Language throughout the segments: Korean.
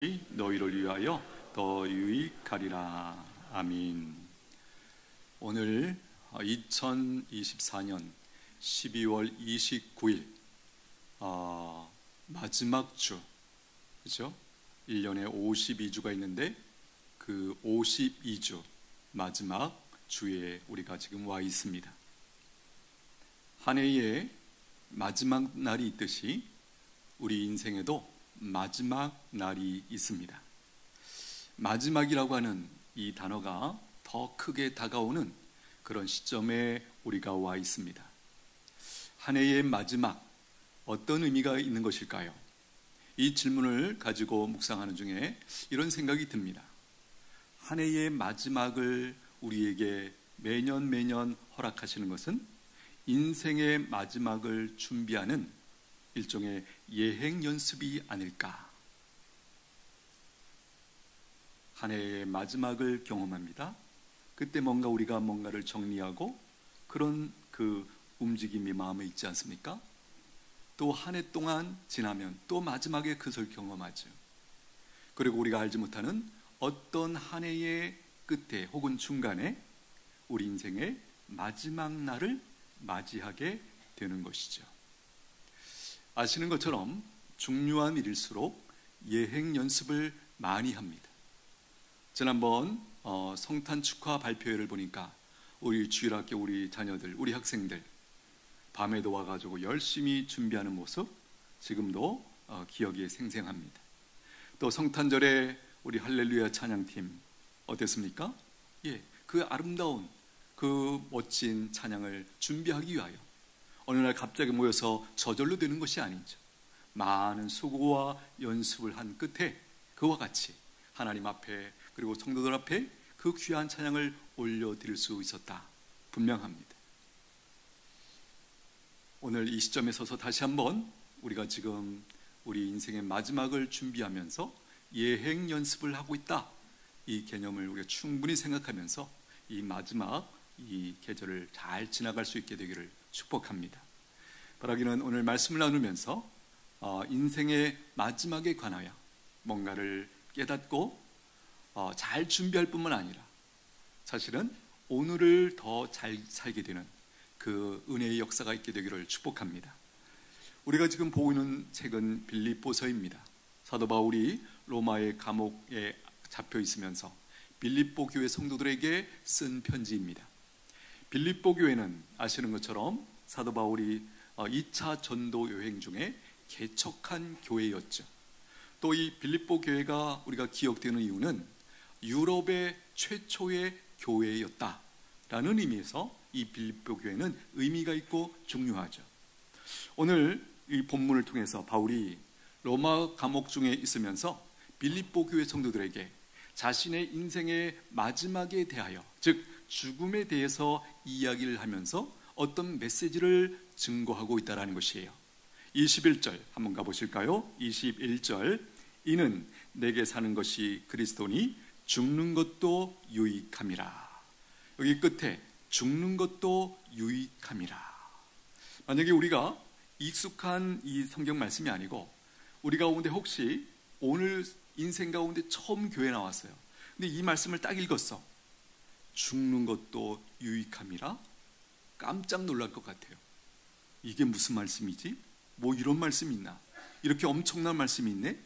너희를 위하여 더 유익하리라. 아멘. 오늘 2024년 12월 29일 마지막 주, 그렇죠? 1년에 52주가 있는데 그 52주 마지막 주에 우리가 지금 와 있습니다. 한 해의 마지막 날이 있듯이 우리 인생에도 마지막 날이 있습니다. 마지막이라고 하는 이 단어가 더 크게 다가오는 그런 시점에 우리가 와 있습니다. 한 해의 마지막, 어떤 의미가 있는 것일까요? 이 질문을 가지고 묵상하는 중에 이런 생각이 듭니다. 한 해의 마지막을 우리에게 매년 허락하시는 것은 인생의 마지막을 준비하는 일종의 예행 연습이 아닐까. 한 해의 마지막을 경험합니다. 그때 우리가 뭔가를 정리하고 그런 그 움직임이 마음에 있지 않습니까? 또 한 해 동안 지나면 또 마지막에 그것을 경험하죠. 그리고 우리가 알지 못하는 어떤 한 해의 끝에 혹은 중간에 우리 인생의 마지막 날을 맞이하게 되는 것이죠. 아시는 것처럼 중요한 일일수록 예행 연습을 많이 합니다. 지난번 성탄 축하 발표회를 보니까 우리 주일학교 우리 자녀들, 우리 학생들 밤에도 와가지고 열심히 준비하는 모습 지금도 기억이 생생합니다. 또 성탄절에 우리 할렐루야 찬양팀 어땠습니까? 예, 그 아름다운 그 멋진 찬양을 준비하기 위하여 어느 날 갑자기 모여서 저절로 되는 것이 아니죠. 많은 수고와 연습을 한 끝에 그와 같이 하나님 앞에 그리고 성도들 앞에 그 귀한 찬양을 올려드릴 수 있었다 분명합니다. 오늘 이 시점에 서서 다시 한번 우리가 지금 우리 인생의 마지막을 준비하면서 예행 연습을 하고 있다, 이 개념을 우리가 충분히 생각하면서 이 마지막 이 계절을 잘 지나갈 수 있게 되기를 축복합니다. 바라기는 오늘 말씀을 나누면서 인생의 마지막에 관하여 뭔가를 깨닫고 잘 준비할 뿐만 아니라 사실은 오늘을 더 잘 살게 되는 그 은혜의 역사가 있게 되기를 축복합니다. 우리가 지금 보고 있는 책은 빌립보서입니다. 사도 바울이 로마의 감옥에 잡혀 있으면서 빌립보 교회 성도들에게 쓴 편지입니다. 빌립보 교회는 아시는 것처럼 사도 바울이 2차 전도 여행 중에 개척한 교회였죠. 또 이 빌립보 교회가 우리가 기억되는 이유는 유럽의 최초의 교회였다라는 의미에서 이 빌립보 교회는 의미가 있고 중요하죠. 오늘 이 본문을 통해서 바울이 로마 감옥 중에 있으면서 빌립보 교회 성도들에게 자신의 인생의 마지막에 대하여, 즉 죽음에 대해서 이야기를 하면서 어떤 메시지를 증거하고 있다는 것이에요. 21절 한번 가보실까요? 21절, 이는 내게 사는 것이 그리스도니 죽는 것도 유익함이라. 여기 끝에 죽는 것도 유익함이라. 만약에 우리가 익숙한 이 성경 말씀이 아니고 우리 가운데 혹시 오늘 인생 가운데 처음 교회 나왔어요. 근데 이 말씀을 딱 읽었어. 죽는 것도 유익함이라? 깜짝 놀랄 것 같아요. 이게 무슨 말씀이지? 뭐 이런 말씀이 있나? 이렇게 엄청난 말씀이 있네?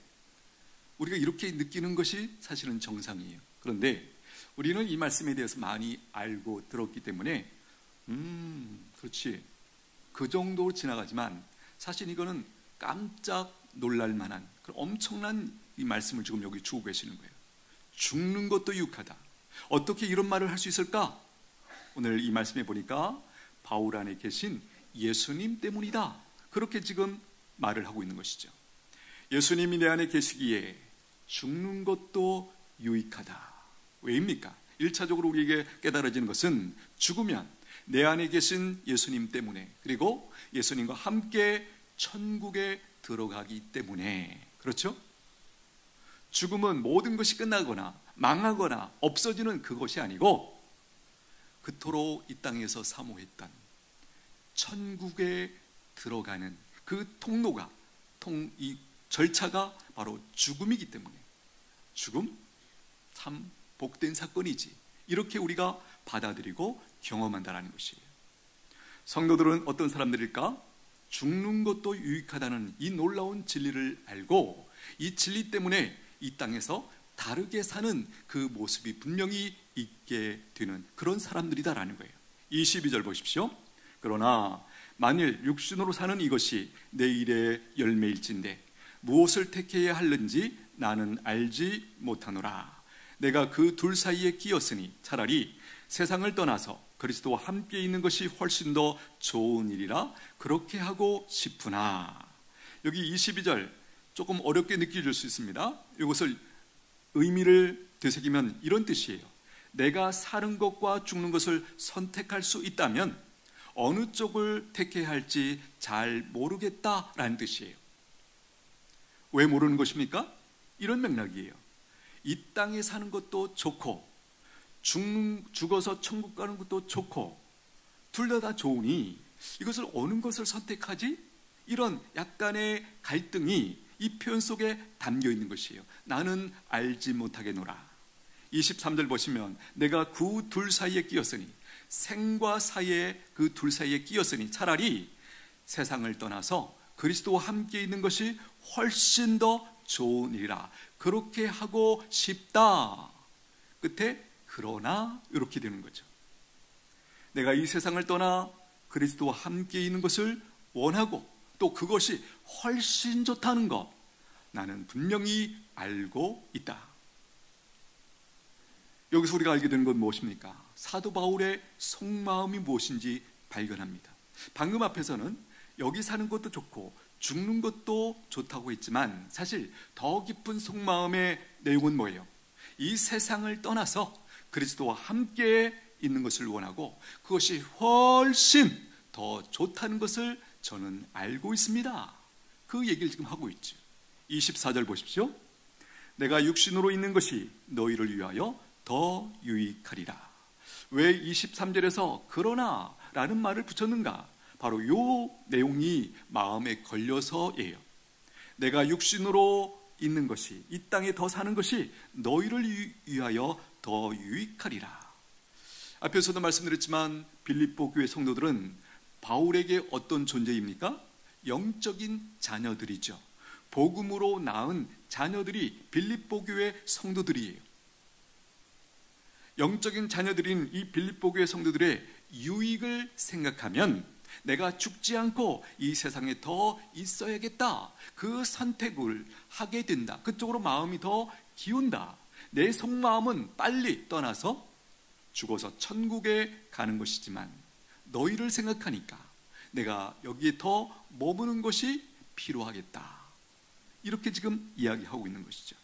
우리가 이렇게 느끼는 것이 사실은 정상이에요. 그런데 우리는 이 말씀에 대해서 많이 알고 들었기 때문에 그렇지, 그 정도로 지나가지만 사실 이거는 깜짝 놀랄 만한 그런 엄청난 이 말씀을 지금 여기 주고 계시는 거예요. 죽는 것도 유익하다. 어떻게 이런 말을 할 수 있을까? 오늘 이 말씀에 보니까 바울 안에 계신 예수님 때문이다, 그렇게 지금 말을 하고 있는 것이죠. 예수님이 내 안에 계시기에 죽는 것도 유익하다. 왜입니까? 1차적으로 우리에게 깨달아지는 것은 죽으면 내 안에 계신 예수님 때문에, 그리고 예수님과 함께 천국에 들어가기 때문에. 그렇죠? 죽음은 모든 것이 끝나거나 망하거나 없어지는 그것이 아니고 그토록 이 땅에서 사모했던 천국에 들어가는 그 통로가, 이 절차가 바로 죽음이기 때문에 죽음? 참 복된 사건이지. 이렇게 우리가 받아들이고 경험한다는 것이에요. 성도들은 어떤 사람들일까? 죽는 것도 유익하다는 이 놀라운 진리를 알고 이 진리 때문에 이 땅에서 다르게 사는 그 모습이 분명히 있게 되는 그런 사람들이다라는 거예요. 22절 보십시오. 그러나 만일 육신으로 사는 이것이 내 일의 열매일진데 무엇을 택해야 할는지 나는 알지 못하노라. 내가 그 둘 사이에 끼었으니 차라리 세상을 떠나서 그리스도와 함께 있는 것이 훨씬 더 좋은 일이라 그렇게 하고 싶으나. 여기 22절 조금 어렵게 느껴질 수 있습니다. 이것을 의미를 되새기면 이런 뜻이에요. 내가 사는 것과 죽는 것을 선택할 수 있다면 어느 쪽을 택해야 할지 잘 모르겠다라는 뜻이에요. 왜 모르는 것입니까? 이런 맥락이에요. 이 땅에 사는 것도 좋고 죽어서 천국 가는 것도 좋고 둘 다 좋으니 이것을 어느 것을 선택하지? 이런 약간의 갈등이 이 표현 속에 담겨 있는 것이에요. 나는 알지 못하겠노라. 23절 보시면 내가 그 둘 사이에 끼었으니 생과 사이에 그 둘 사이에 끼었으니 차라리 세상을 떠나서 그리스도와 함께 있는 것이 훨씬 더 좋은 일이라 그렇게 하고 싶다. 끝에 그러나 이렇게 되는 거죠. 내가 이 세상을 떠나 그리스도와 함께 있는 것을 원하고 또 그것이 훨씬 좋다는 것 나는 분명히 알고 있다. 여기서 우리가 알게 되는 건 무엇입니까? 사도 바울의 속마음이 무엇인지 발견합니다. 방금 앞에서는 여기 사는 것도 좋고 죽는 것도 좋다고 했지만 사실 더 깊은 속마음의 내용은 뭐예요? 이 세상을 떠나서 그리스도와 함께 있는 것을 원하고 그것이 훨씬 더 좋다는 것을 저는 알고 있습니다. 그 얘기를 지금 하고 있죠. 24절 보십시오. 내가 육신으로 있는 것이 너희를 위하여 더 유익하리라. 왜 23절에서 그러나 라는 말을 붙였는가? 바로 이 내용이 마음에 걸려서예요. 내가 육신으로 있는 것이 이 땅에 더 사는 것이 너희를 위하여 더 유익하리라. 앞에서도 말씀드렸지만 빌립보 교회 성도들은 바울에게 어떤 존재입니까? 영적인 자녀들이죠. 복음으로 낳은 자녀들이 빌립보 교회 성도들이에요. 영적인 자녀들인 이 빌립보 교회 성도들의 유익을 생각하면 내가 죽지 않고 이 세상에 더 있어야겠다. 그 선택을 하게 된다. 그쪽으로 마음이 더 기운다. 내 속마음은 빨리 떠나서 죽어서 천국에 가는 것이지만 너희를 생각하니까 내가 여기에 더 머무는 것이 필요하겠다. 이렇게 지금 이야기하고 있는 것이죠.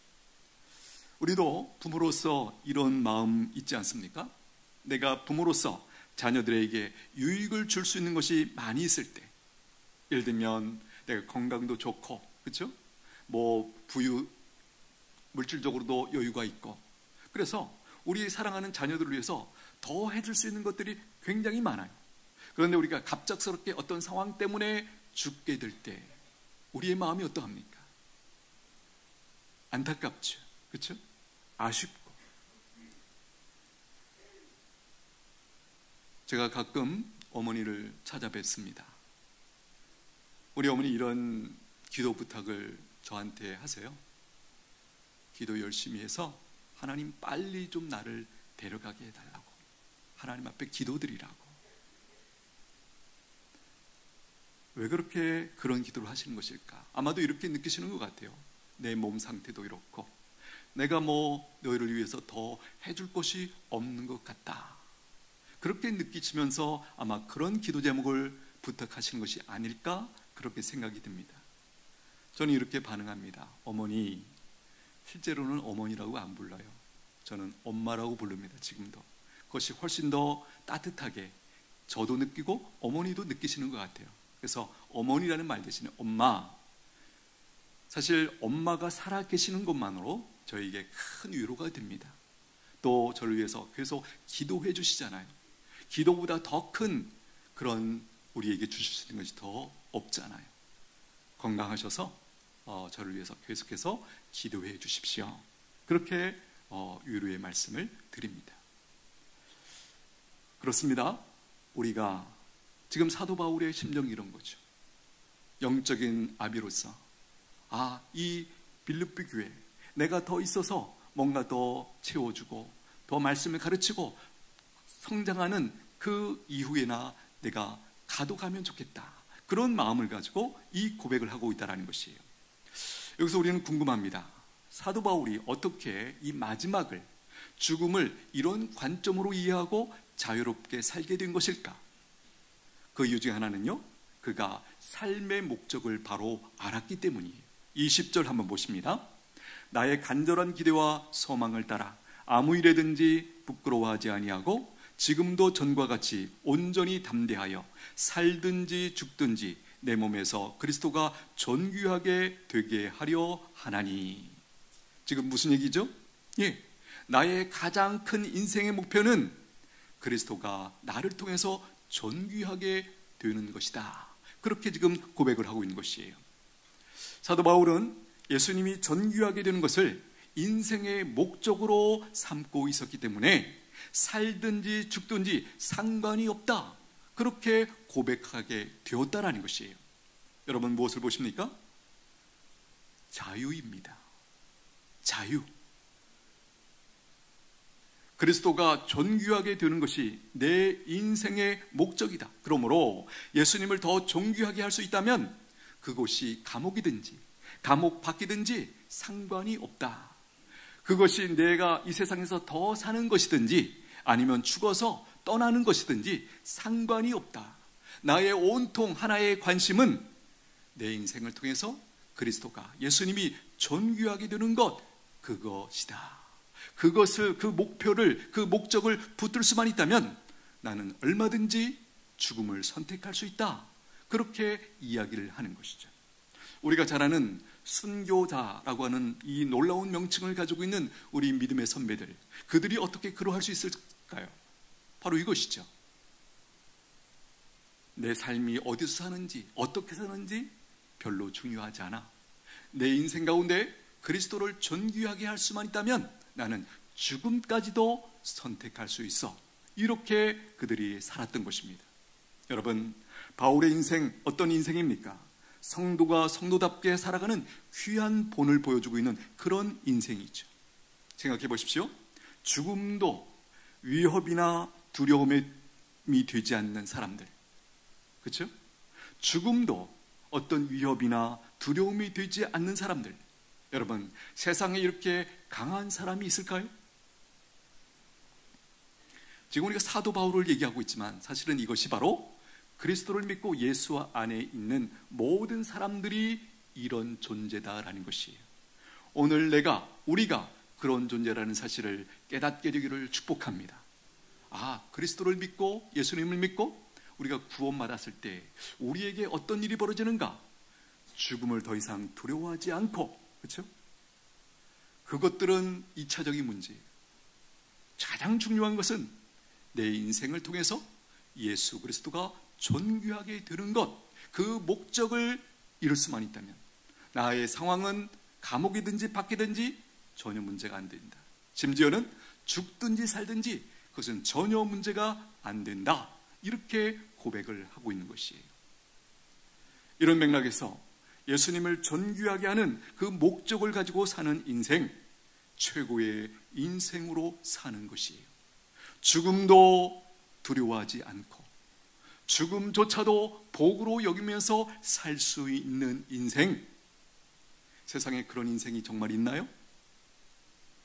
우리도 부모로서 이런 마음 있지 않습니까? 내가 부모로서 자녀들에게 유익을 줄 수 있는 것이 많이 있을 때, 예를 들면 내가 건강도 좋고, 그렇죠? 뭐 부유 물질적으로도 여유가 있고, 그래서 우리 사랑하는 자녀들을 위해서 더 해줄 수 있는 것들이 굉장히 많아요. 그런데 우리가 갑작스럽게 어떤 상황 때문에 죽게 될 때 우리의 마음이 어떠합니까? 안타깝죠, 그렇죠? 아쉽고. 제가 가끔 어머니를 찾아뵙습니다. 우리 어머니 이런 기도 부탁을 저한테 하세요. 기도 열심히 해서 하나님 빨리 좀 나를 데려가게 해달라고, 하나님 앞에 기도드리라고. 왜 그렇게 그런 기도를 하시는 것일까? 아마도 이렇게 느끼시는 것 같아요. 내 몸 상태도 이렇고 내가 뭐 너희를 위해서 더 해줄 것이 없는 것 같다. 그렇게 느끼시면서 아마 그런 기도 제목을 부탁하시는 것이 아닐까, 그렇게 생각이 듭니다. 저는 이렇게 반응합니다. 어머니, 실제로는 어머니라고 안 불러요. 저는 엄마라고 부릅니다. 지금도. 그것이 훨씬 더 따뜻하게 저도 느끼고 어머니도 느끼시는 것 같아요. 그래서 어머니라는 말 대신에 엄마. 사실 엄마가 살아 계시는 것만으로 저에게 큰 위로가 됩니다. 또 저를 위해서 계속 기도해 주시잖아요. 기도보다 더 큰 그런 우리에게 주실 수 있는 것이 더 없잖아요. 건강하셔서 저를 위해서 계속해서 기도해 주십시오. 그렇게 위로의 말씀을 드립니다. 그렇습니다. 우리가 지금 사도 바울의 심정이 이런 거죠. 영적인 아비로서 이 빌립보 교회 내가 더 있어서 뭔가 더 채워주고 더 말씀을 가르치고 성장하는 그 이후에나 내가 가도 가면 좋겠다, 그런 마음을 가지고 이 고백을 하고 있다는 것이에요. 여기서 우리는 궁금합니다. 사도 바울이 어떻게 이 마지막을, 죽음을 이런 관점으로 이해하고 자유롭게 살게 된 것일까? 그 이유 중에 하나는요, 그가 삶의 목적을 바로 알았기 때문이에요. 20절 한번 보십니다. 나의 간절한 기대와 소망을 따라 아무 일에든지 부끄러워하지 아니하고 지금도 전과 같이 온전히 담대하여 살든지 죽든지 내 몸에서 그리스도가 존귀하게 되게 하려 하나니. 지금 무슨 얘기죠? 나의 가장 큰 인생의 목표는 그리스도가 나를 통해서 존귀하게 되는 것이다. 그렇게 지금 고백을 하고 있는 것이에요. 사도 바울은 예수님이 존귀하게 되는 것을 인생의 목적으로 삼고 있었기 때문에 살든지 죽든지 상관이 없다, 그렇게 고백하게 되었다라는 것이에요. 여러분 무엇을 보십니까? 자유입니다. 자유. 그리스도가 존귀하게 되는 것이 내 인생의 목적이다. 그러므로 예수님을 더 존귀하게 할 수 있다면 그것이 감옥이든지 감옥 밖이든지 상관이 없다. 그것이 내가 이 세상에서 더 사는 것이든지 아니면 죽어서 떠나는 것이든지 상관이 없다. 나의 온통 하나의 관심은 내 인생을 통해서 그리스도가, 예수님이 존귀하게 되는 것, 그것이다. 그것을, 그 목표를, 그 목적을 붙들 수만 있다면 나는 얼마든지 죽음을 선택할 수 있다. 그렇게 이야기를 하는 것이죠. 우리가 잘 아는 순교자라고 하는 이 놀라운 명칭을 가지고 있는 우리 믿음의 선배들, 그들이 어떻게 그러할 수 있을까요? 바로 이것이죠. 내 삶이 어디서 사는지, 어떻게 사는지 별로 중요하지 않아. 내 인생 가운데 그리스도를 존귀하게 할 수만 있다면 나는 죽음까지도 선택할 수 있어. 이렇게 그들이 살았던 것입니다. 여러분, 바울의 인생 어떤 인생입니까? 성도가 성도답게 살아가는 귀한 본을 보여주고 있는 그런 인생이죠. 생각해 보십시오. 죽음도 위협이나 두려움이 되지 않는 사람들, 그렇죠? 죽음도 어떤 위협이나 두려움이 되지 않는 사람들. 여러분, 세상에 이렇게 강한 사람이 있을까요? 지금 우리가 사도 바울을 얘기하고 있지만 사실은 이것이 바로 그리스도를 믿고 예수 안에 있는 모든 사람들이 이런 존재다라는 것이에요. 오늘 우리가 그런 존재라는 사실을 깨닫게 되기를 축복합니다. 그리스도를 믿고 예수님을 믿고 우리가 구원받았을 때 우리에게 어떤 일이 벌어지는가? 죽음을 더 이상 두려워하지 않고, 그렇죠? 그것들은 2차적인 문제예요. 가장 중요한 것은 내 인생을 통해서 예수 그리스도가 존귀하게 되는 것, 그 목적을 이룰 수만 있다면 나의 상황은 감옥이든지 밖이든지 전혀 문제가 안 된다. 심지어는 죽든지 살든지 그것은 전혀 문제가 안 된다. 이렇게 고백을 하고 있는 것이에요. 이런 맥락에서 예수님을 존귀하게 하는 그 목적을 가지고 사는 인생, 최고의 인생으로 사는 것이에요. 죽음도 두려워하지 않고 죽음조차도 복으로 여기면서 살 수 있는 인생, 세상에 그런 인생이 정말 있나요?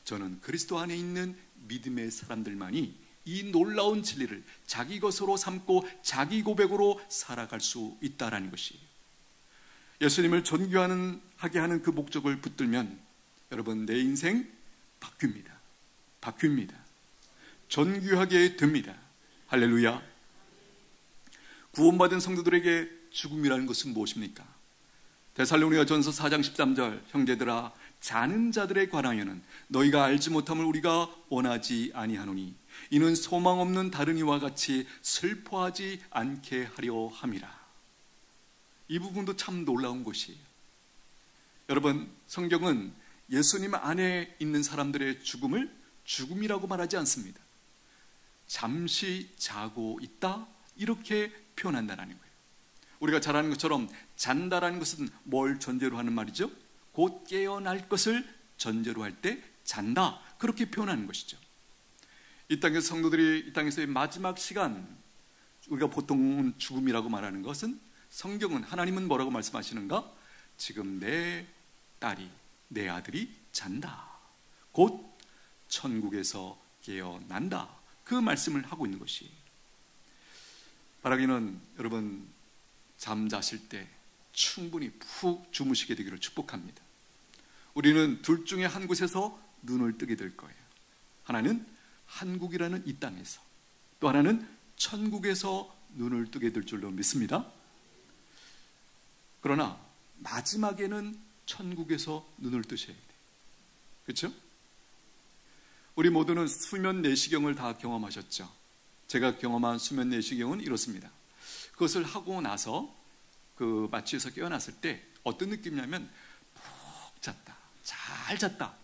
저는 그리스도 안에 있는 믿음의 사람들만이 이 놀라운 진리를 자기 것으로 삼고 자기 고백으로 살아갈 수 있다라는 것이에요. 예수님을 존귀하게 하는 그 목적을 붙들면 여러분, 내 인생 바뀝니다. 존귀하게 됩니다. 할렐루야. 구원받은 성도들에게 죽음이라는 것은 무엇입니까? 데살로니가전서 4장 13절, 형제들아, 자는 자들에 관하여는 너희가 알지 못함을 우리가 원하지 아니하노니 이는 소망 없는 다른 이와 같이 슬퍼하지 않게 하려 함이라. 이 부분도 참 놀라운 것이에요. 여러분, 성경은 예수님 안에 있는 사람들의 죽음을 죽음이라고 말하지 않습니다. 잠시 자고 있다, 이렇게 표현한다는 거예요. 우리가 잘 아는 것처럼 잔다라는 것은 뭘 전제로 하는 말이죠? 곧 깨어날 것을 전제로 할 때 잔다, 그렇게 표현하는 것이죠. 이 땅에서 성도들이 이 땅에서의 마지막 시간, 우리가 보통 죽음이라고 말하는 것은, 성경은, 하나님은 뭐라고 말씀하시는가? 지금 내 딸이, 내 아들이 잔다, 곧 천국에서 깨어난다, 그 말씀을 하고 있는 것이. 바라기는 여러분, 잠자실 때 충분히 푹 주무시게 되기를 축복합니다. 우리는 둘 중에 한 곳에서 눈을 뜨게 될 거예요. 하나는 한국이라는 이 땅에서, 또 하나는 천국에서 눈을 뜨게 될 줄로 믿습니다. 그러나 마지막에는 천국에서 눈을 뜨셔야 돼요. 그렇죠? 우리 모두는 수면 내시경을 다 경험하셨죠. 제가 경험한 수면 내시경은 이렇습니다. 그것을 하고 나서 그 마취에서 깨어났을 때 어떤 느낌이냐면, 푹 잤다, 잘 잤다,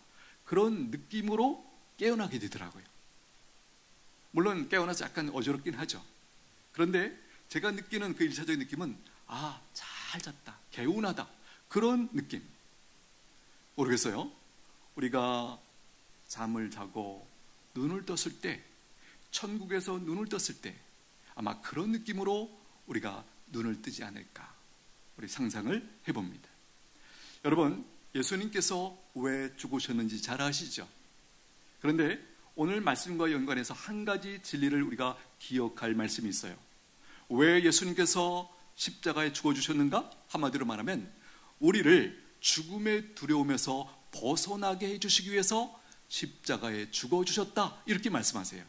그런 느낌으로 깨어나게 되더라고요. 물론 깨어나서 약간 어지럽긴 하죠. 그런데 제가 느끼는 그 일차적인 느낌은, 아, 잘 잤다, 개운하다, 그런 느낌. 모르겠어요. 우리가 잠을 자고 눈을 떴을 때, 천국에서 눈을 떴을 때 아마 그런 느낌으로 우리가 눈을 뜨지 않을까, 우리 상상을 해봅니다. 여러분, 예수님께서 왜 죽으셨는지 잘 아시죠? 그런데 오늘 말씀과 연관해서 한 가지 진리를 우리가 기억할 말씀이 있어요. 왜 예수님께서 십자가에 죽어주셨는가? 한마디로 말하면 우리를 죽음의 두려움에서 벗어나게 해주시기 위해서 십자가에 죽어주셨다, 이렇게 말씀하세요.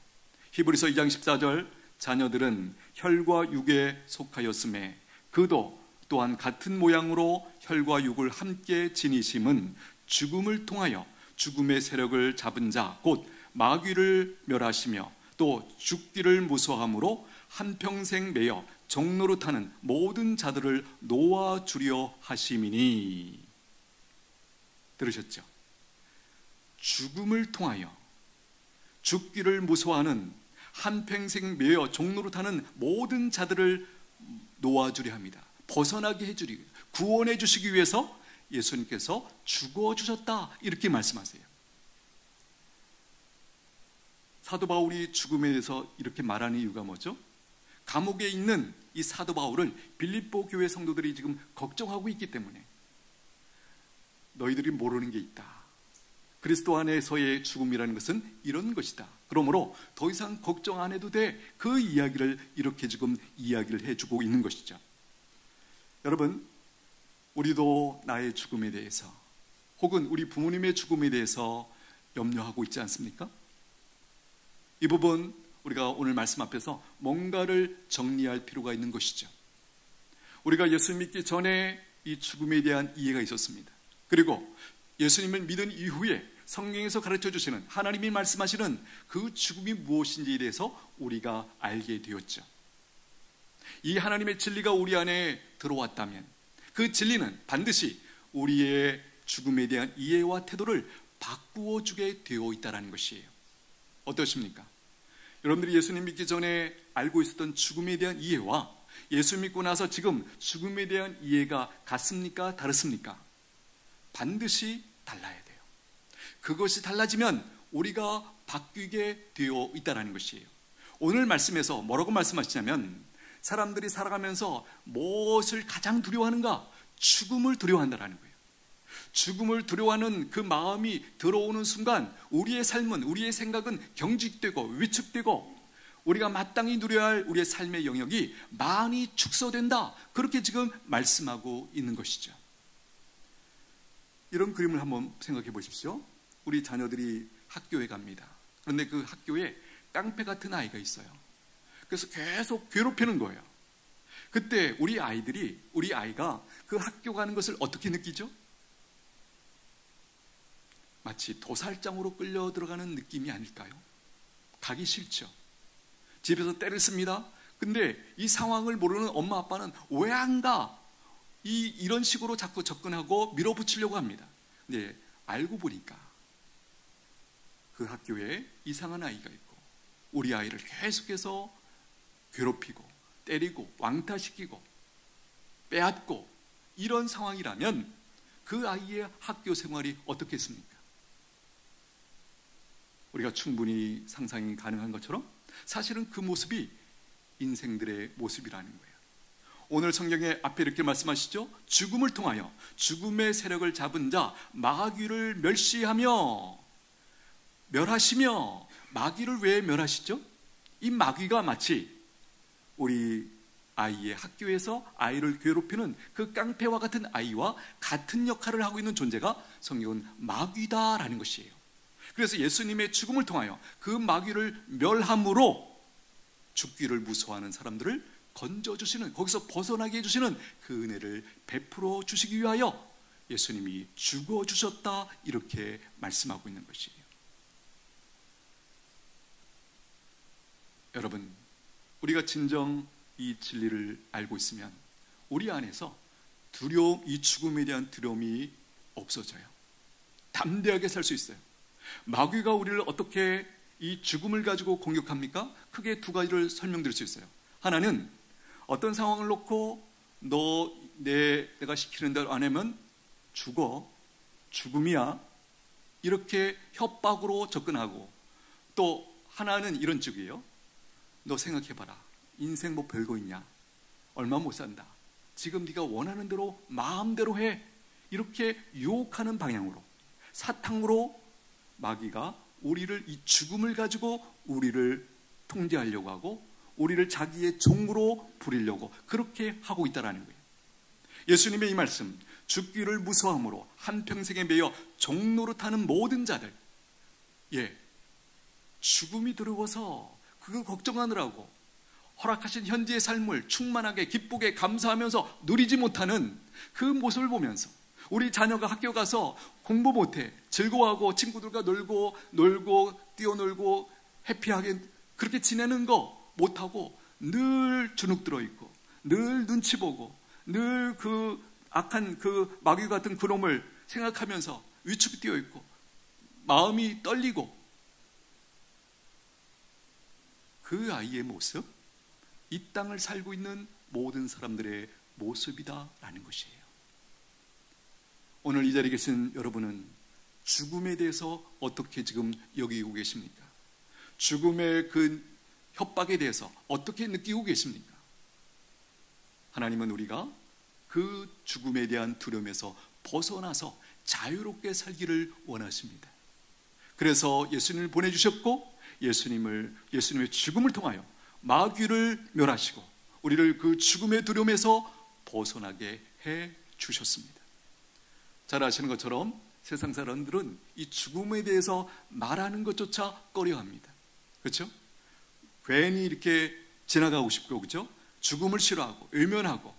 히브리서 2장 14절, 자녀들은 혈과 육에 속하였음에 그도 또한 같은 모양으로 혈과 육을 함께 지니심은 죽음을 통하여 죽음의 세력을 잡은 자, 곧 마귀를 멸하시며 또 죽기를 무서함으로 한평생 매여 종노릇하는 모든 자들을 놓아주려 하심이니. 들으셨죠? 죽음을 통하여 죽기를 무서워하는 한평생 매여 종노릇하는 모든 자들을 놓아주려 합니다. 벗어나게 해주리, 구원해 주시기 위해서 예수님께서 죽어주셨다, 이렇게 말씀하세요. 사도 바울이 죽음에 대해서 이렇게 말하는 이유가 뭐죠? 감옥에 있는 이 사도 바울을 빌립보 교회 성도들이 지금 걱정하고 있기 때문에, 너희들이 모르는 게 있다. 그리스도 안에서의 죽음이라는 것은 이런 것이다. 그러므로 더 이상 걱정 안 해도 돼. 그 이야기를 이렇게 지금 이야기를 해주고 있는 것이죠. 여러분, 우리도 나의 죽음에 대해서, 혹은 우리 부모님의 죽음에 대해서 염려하고 있지 않습니까? 이 부분 우리가 오늘 말씀 앞에서 뭔가를 정리할 필요가 있는 것이죠. 우리가 예수 믿기 전에 이 죽음에 대한 이해가 있었습니다. 그리고 예수님을 믿은 이후에 성경에서 가르쳐 주시는, 하나님이 말씀하시는 그 죽음이 무엇인지에 대해서 우리가 알게 되었죠. 이 하나님의 진리가 우리 안에 들어왔다면 그 진리는 반드시 우리의 죽음에 대한 이해와 태도를 바꾸어 주게 되어 있다는 것이에요. 어떠십니까? 여러분들이 예수님 믿기 전에 알고 있었던 죽음에 대한 이해와 예수 믿고 나서 지금 죽음에 대한 이해가 같습니까? 다르습니까? 반드시 달라야 돼요. 그것이 달라지면 우리가 바뀌게 되어 있다는 것이에요. 오늘 말씀에서 뭐라고 말씀하시냐면, 사람들이 살아가면서 무엇을 가장 두려워하는가? 죽음을 두려워한다는 거예요. 죽음을 두려워하는 그 마음이 들어오는 순간 우리의 삶은, 우리의 생각은 경직되고 위축되고 우리가 마땅히 누려야 할 우리의 삶의 영역이 많이 축소된다, 그렇게 지금 말씀하고 있는 것이죠. 이런 그림을 한번 생각해 보십시오. 우리 자녀들이 학교에 갑니다. 그런데 그 학교에 깡패 같은 아이가 있어요. 그래서 계속 괴롭히는 거예요. 그때 우리 아이가 그 학교 가는 것을 어떻게 느끼죠? 마치 도살장으로 끌려 들어가는 느낌이 아닐까요? 가기 싫죠. 집에서 때를 씁니다. 근데 이 상황을 모르는 엄마 아빠는 왜 안 가? 이런 식으로 자꾸 접근하고 밀어붙이려고 합니다. 근데 알고 보니까 그 학교에 이상한 아이가 있고 우리 아이를 계속해서 괴롭히고 때리고 왕따시키고 빼앗고 이런 상황이라면 그 아이의 학교 생활이 어떻겠습니까? 우리가 충분히 상상이 가능한 것처럼 사실은 그 모습이 인생들의 모습이라는 거예요. 오늘 성경에 앞에 이렇게 말씀하시죠. 죽음을 통하여 죽음의 세력을 잡은 자 마귀를 멸시하며 멸하시며. 마귀를 왜 멸하시죠? 이 마귀가 마치 우리 아이의 학교에서 아이를 괴롭히는 그 깡패와 같은 아이와 같은 역할을 하고 있는 존재가 성경은 마귀다라는 것이에요. 그래서 예수님의 죽음을 통하여 그 마귀를 멸함으로 죽기를 무서워하는 사람들을 건져주시는, 거기서 벗어나게 해주시는 그 은혜를 베풀어 주시기 위하여 예수님이 죽어주셨다, 이렇게 말씀하고 있는 것이에요. 여러분, 우리가 진정 이 진리를 알고 있으면 우리 안에서 두려움, 이 죽음에 대한 두려움이 없어져요. 담대하게 살 수 있어요. 마귀가 우리를 어떻게 이 죽음을 가지고 공격합니까? 크게 두 가지를 설명드릴 수 있어요. 하나는 어떤 상황을 놓고 내가 시키는 대로 안 하면 죽어, 죽음이야, 이렇게 협박으로 접근하고, 또 하나는 이런 쪽이에요. 너 생각해봐라, 인생 뭐 별거 있냐, 얼마 못 산다, 지금 네가 원하는 대로 마음대로 해, 이렇게 유혹하는 방향으로, 사탕으로 마귀가 우리를, 이 죽음을 가지고 우리를 통제하려고 하고 우리를 자기의 종으로 부리려고 그렇게 하고 있다는 거예요. 예수님의 이 말씀, 죽기를 무서워함으로 한평생에 매여 종노릇하는 모든 자들, 죽음이 두려워서 그거 걱정하느라고 허락하신 현재의 삶을 충만하게 기쁘게 감사하면서 누리지 못하는 그 모습을 보면서, 우리 자녀가 학교 가서 공부 못해 즐거워하고 친구들과 놀고 뛰어놀고 해피하게 그렇게 지내는 거 못하고 늘 주눅 들어있고 늘 눈치 보고 늘 그 악한 그 마귀 같은 그놈을 생각하면서 위축이 뛰어있고 마음이 떨리고, 그 아이의 모습, 이 땅을 살고 있는 모든 사람들의 모습이다라는 것이에요. 오늘 이 자리에 계신 여러분은 죽음에 대해서 어떻게 지금 여기고 계십니까? 죽음의 그 협박에 대해서 어떻게 느끼고 계십니까? 하나님은 우리가 그 죽음에 대한 두려움에서 벗어나서 자유롭게 살기를 원하십니다. 그래서 예수님을 보내주셨고, 예수님의 죽음을 통하여 마귀를 멸하시고 우리를 그 죽음의 두려움에서 벗어나게 해 주셨습니다. 잘 아시는 것처럼 세상 사람들은 이 죽음에 대해서 말하는 것조차 꺼려합니다. 그렇죠? 괜히 이렇게 지나가고 싶고, 그렇죠? 죽음을 싫어하고 외면하고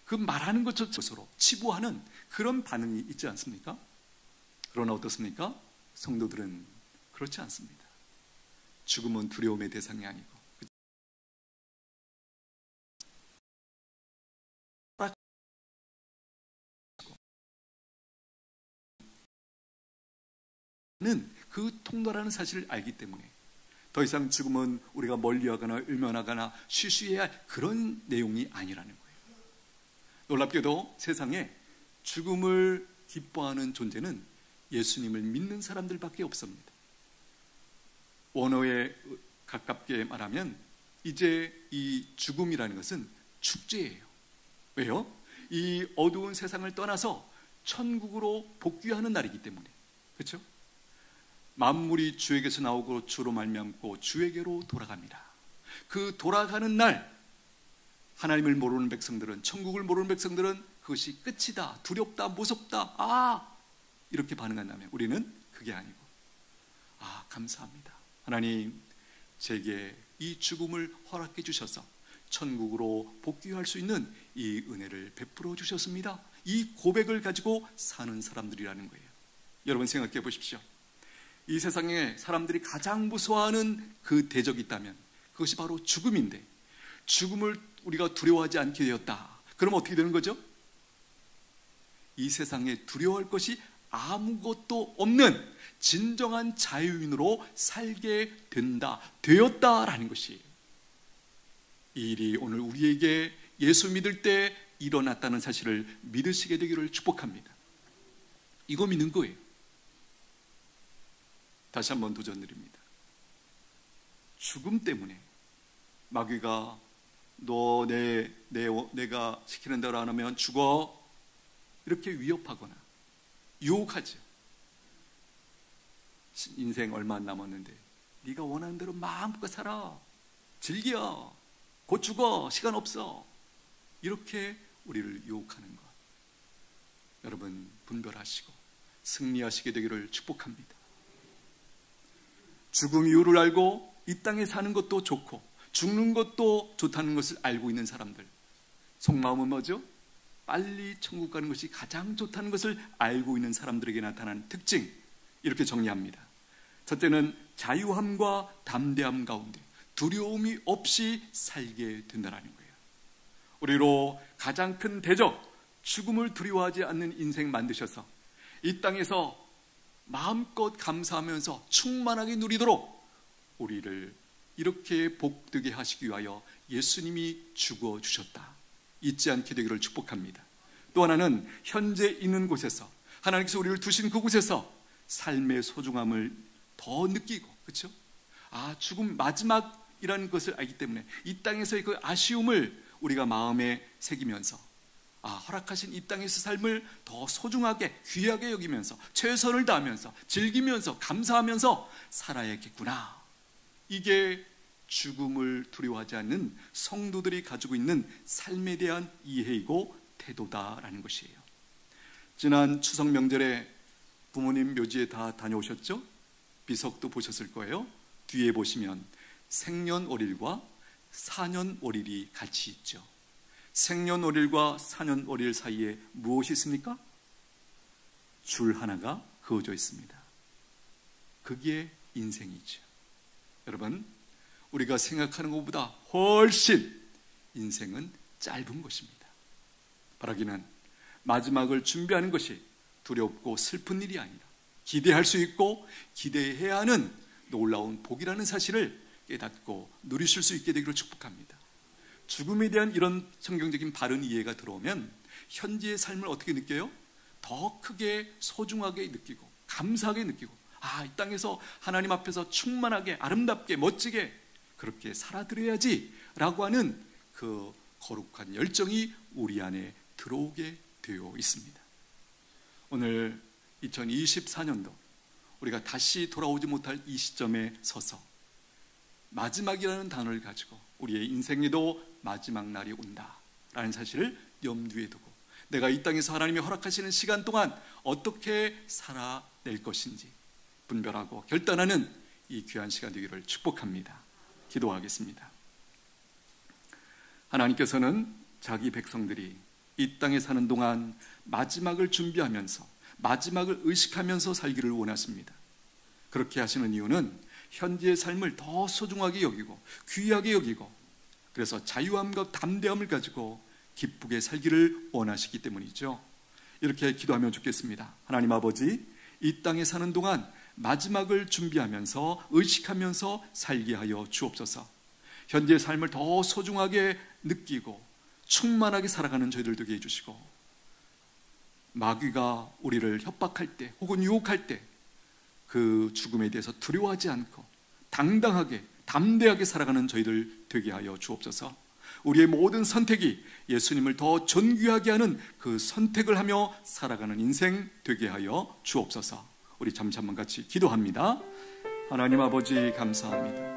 그 말하는 것조차 서로 치부하는 그런 반응이 있지 않습니까? 그러나 어떻습니까? 성도들은 그렇지 않습니다. 죽음은 두려움의 대상이 아니고, 그 통로라는 사실을 알기 때문에 더 이상 죽음은 우리가 멀리하거나 외면하거나 쉬쉬해야 할 그런 내용이 아니라는 거예요. 놀랍게도 세상에 죽음을 기뻐하는 존재는 예수님을 믿는 사람들밖에 없습니다. 원어에 가깝게 말하면 이제 이 죽음이라는 것은 축제예요. 왜요? 이 어두운 세상을 떠나서 천국으로 복귀하는 날이기 때문에. 그렇죠? 만물이 주에게서 나오고 주로 말미암고 주에게로 돌아갑니다. 그 돌아가는 날, 하나님을 모르는 백성들은, 천국을 모르는 백성들은 그것이 끝이다, 두렵다, 무섭다, 이렇게 반응한다면, 우리는 그게 아니고, 감사합니다, 하나님 제게 이 죽음을 허락해 주셔서 천국으로 복귀할 수 있는 이 은혜를 베풀어 주셨습니다, 이 고백을 가지고 사는 사람들이라는 거예요. 여러분 생각해 보십시오. 이 세상에 사람들이 가장 무서워하는 그 대적이 있다면 그것이 바로 죽음인데, 죽음을 우리가 두려워하지 않게 되었다. 그럼 어떻게 되는 거죠? 이 세상에 두려워할 것이 아무것도 없는 진정한 자유인으로 살게 되었다라는 것이에요. 이 일이 오늘 우리에게 예수 믿을 때 일어났다는 사실을 믿으시게 되기를 축복합니다. 이거 믿는 거예요. 다시 한번 도전드립니다. 죽음 때문에 마귀가 너 내가 시키는 대로 안 하면 죽어, 이렇게 위협하거나 유혹하죠. 인생 얼마 안 남았는데 네가 원하는 대로 마음껏 살아, 즐겨, 곧 죽어, 시간 없어, 이렇게 우리를 유혹하는 것, 여러분 분별하시고 승리하시게 되기를 축복합니다. 죽음 이유를 알고 이 땅에 사는 것도 좋고 죽는 것도 좋다는 것을 알고 있는 사람들, 속마음은 뭐죠? 빨리 천국 가는 것이 가장 좋다는 것을 알고 있는 사람들에게 나타나는 특징, 이렇게 정리합니다. 첫째는 자유함과 담대함 가운데 두려움이 없이 살게 된다는 거예요. 우리로 가장 큰 대적, 죽음을 두려워하지 않는 인생 만드셔서 이 땅에서 마음껏 감사하면서 충만하게 누리도록 우리를 이렇게 복되게 하시기 위하여 예수님이 죽어주셨다, 잊지 않게 되기를 축복합니다. 또 하나는 현재 있는 곳에서, 하나님께서 우리를 두신 그곳에서 삶의 소중함을 더 느끼고, 그렇죠? 죽음 마지막이라는 것을 알기 때문에 이 땅에서의 그 아쉬움을 우리가 마음에 새기면서 허락하신 이 땅에서 삶을 더 소중하게 귀하게 여기면서 최선을 다하면서 즐기면서 감사하면서 살아야겠구나, 이게 죽음을 두려워하지 않는 성도들이 가지고 있는 삶에 대한 이해이고 태도다라는 것이에요. 지난 추석 명절에 부모님 묘지에 다 다녀오셨죠? 비석도 보셨을 거예요. 뒤에 보시면 생년월일과 사년월일이 같이 있죠. 생년월일과 사년월일 사이에 무엇이 있습니까? 줄 하나가 그어져 있습니다. 그게 인생이죠. 여러분, 우리가 생각하는 것보다 훨씬 인생은 짧은 것입니다. 바라기는 마지막을 준비하는 것이 두렵고 슬픈 일이 아니라 기대할 수 있고 기대해야 하는 놀라운 복이라는 사실을 깨닫고 누리실 수 있게 되기를 축복합니다. 죽음에 대한 이런 성경적인 바른 이해가 들어오면 현재의 삶을 어떻게 느껴요? 더 크게 소중하게 느끼고 감사하게 느끼고, 이 땅에서 하나님 앞에서 충만하게 아름답게 멋지게 그렇게 살아드려야지 라고 하는 그 거룩한 열정이 우리 안에 들어오게 되어 있습니다. 오늘 2024년도 우리가 다시 돌아오지 못할 이 시점에 서서 마지막이라는 단어를 가지고 우리의 인생에도 마지막 날이 온다라는 사실을 염두에 두고 내가 이 땅에서 하나님이 허락하시는 시간 동안 어떻게 살아낼 것인지 분별하고 결단하는 이 귀한 시간 되기를 축복합니다. 기도하겠습니다. 하나님께서는 자기 백성들이 이 땅에 사는 동안 마지막을 준비하면서 마지막을 의식하면서 살기를 원하십니다. 그렇게 하시는 이유는 현재의 삶을 더 소중하게 여기고 귀하게 여기고, 그래서 자유함과 담대함을 가지고 기쁘게 살기를 원하시기 때문이죠. 이렇게 기도하면 좋겠습니다. 하나님 아버지, 이 땅에 사는 동안 마지막을 준비하면서 의식하면서 살게 하여 주옵소서. 현재의 삶을 더 소중하게 느끼고 충만하게 살아가는 저희들 되게 해주시고, 마귀가 우리를 협박할 때 혹은 유혹할 때 그 죽음에 대해서 두려워하지 않고 당당하게 담대하게 살아가는 저희들 되게 하여 주옵소서. 우리의 모든 선택이 예수님을 더 존귀하게 하는 그 선택을 하며 살아가는 인생 되게 하여 주옵소서. 우리 잠시 한번 같이 기도합니다. 하나님 아버지, 감사합니다.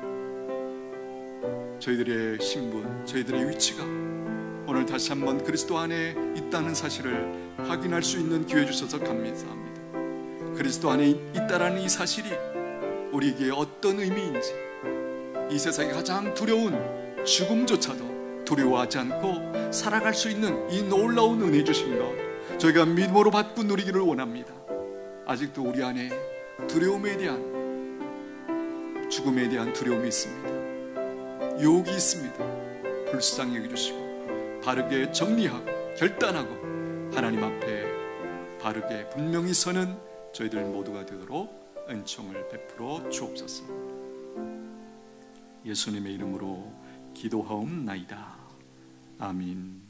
저희들의 신분, 저희들의 위치가 오늘 다시 한번 그리스도 안에 있다는 사실을 확인할 수 있는 기회 주셔서 감사합니다. 그리스도 안에 있다라는 이 사실이 우리에게 어떤 의미인지, 이 세상에 가장 두려운 죽음조차도 두려워하지 않고 살아갈 수 있는 이 놀라운 은혜 주신 것 저희가 믿음으로 받고 누리기를 원합니다. 아직도 우리 안에 두려움에 대한, 죽음에 대한 두려움이 있습니다. 유혹이 있습니다. 불쌍히 여겨주시고 바르게 정리하고 결단하고 하나님 앞에 바르게 분명히 서는 저희들 모두가 되도록 은총을 베풀어 주옵소서. 예수님의 이름으로 기도하옵나이다. 아멘.